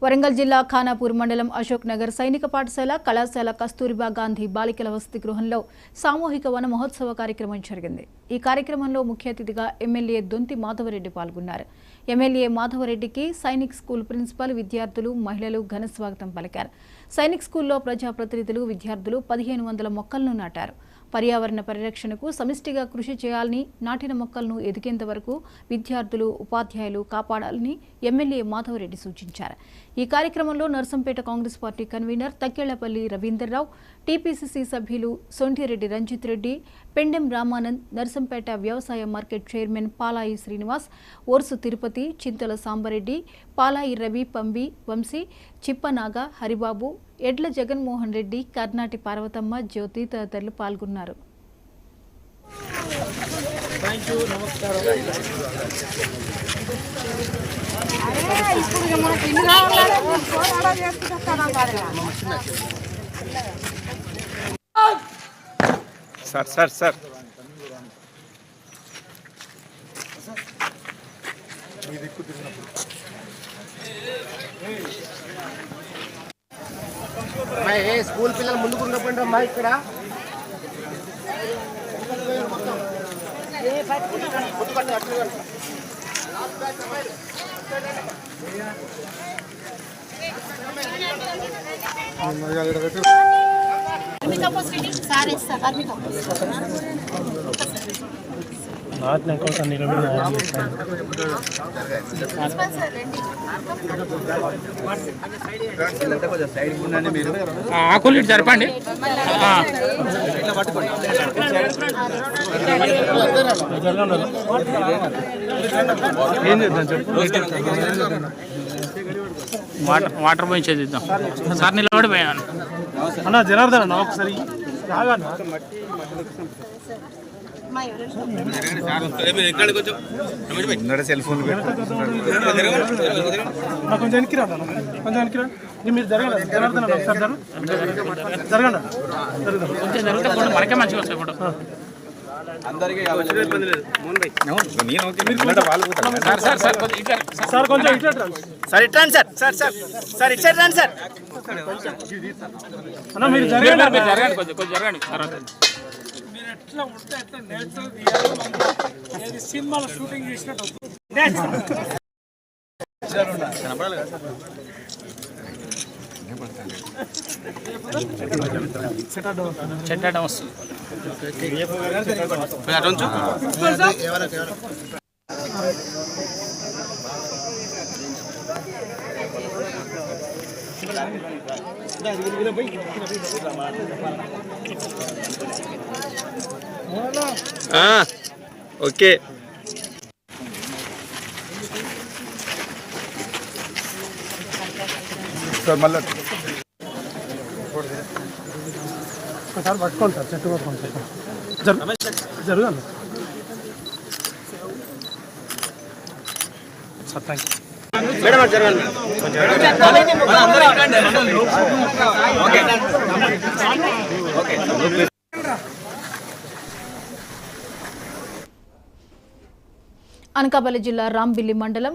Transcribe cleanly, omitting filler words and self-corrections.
వరంగల్ జిల్లా ఖానాపూర్ మండలం అశోక్ నగర్ సైనిక పాఠశాల కళాశాల కస్తూరిబా గాంధీ బాలికల వసతి గృహంలో సామూహిక వన మహోత్సవ కార్యక్రమం జరిగింది. ఈ కార్యక్రమంలో ముఖ్య అతిథిగా ఎమ్మెల్యే దొంతి మాధవరెడ్డి పాల్గొన్నారు. ఎమ్మెల్యే మాధవరెడ్డికి సైనిక్ స్కూల్ ప్రిన్సిపల్, విద్యార్థులు, మహిళలు ఘన స్వాగతం పలికారు. సైనిక్ స్కూల్లో ప్రజాప్రతినిధులు, విద్యార్థులు 1500 మొక్కలను నాటారు. పర్యావరణ పరిరక్షణకు సమిష్టిగా కృషి చేయాలని, నాటిన మొక్కలను ఎదిగేంత వరకు విద్యార్థులు, ఉపాధ్యాయులు కాపాడాలని ఎమ్మెల్యే మాధవరెడ్డి సూచించారు. ఈ కార్యక్రమంలో Narsampet Congress party convener Takkellapalli Ravinder Rao, TPCC సభ్యులు సొంటిరెడ్డి రంజిత్ రెడ్డి, పెండెం రామానంద్, నర్సంపేట వ్యవసాయ మార్కెట్ చైర్మన్ పాలాయి శ్రీనివాస్, ఓర్సు తిరుపతి, చింతల సాంబరెడ్డి, పాలాయి రవి, పంబి వంశీ, చిప్పనాగ, హరిబాబు, ఎడ్ల జగన్మోహన్ రెడ్డి, కర్నాటి పార్వతమ్మ, జ్యోతి తదితరులు పాల్గొన్నారు. సార్ స్కూల్ పిల్లలు ముందుకు ఉండకుండా ఇక్కడ ఆకులు జరపండి. ఏం చేద్దాం చెప్పు. వాటర్ పోయి చేద్దాం. సార్ నిలబడిపోయాను అన్న. జనార్దన్ అన్న ఒకసారి సెల్ ఫోన్ కొంచెం వెనక్కిరా, కొంచెం వెనక్కిరా. మీరు జరగండి, జనార్దన్ అన్న ఒకసారి జరగండి. మనకే మంచిగా వస్తాయి ఫోటో. సార్ కొంచెం సార్ ఇట్లా సార్ సార్ సార్ సార్ ఇట్లా రండి సార్. అన్న మీరు జరగండి, కొంచెం జరగండి. మీరు ఎట్లా ఉంటే ఎట్లా నేచురల్ సినిమాలో షూటింగ్ చేసినట్టు చెట్టాడం వస్తుంది. ఓకే సార్, మళ్ళీ ఒకసారి పట్టుకోండి సార్, చెట్టు పట్టుకోండి సార్. జరగండి సార్. Thank you madam. జరగండి. అనకాపల్లి జిల్లా రాంబిల్లి మండలం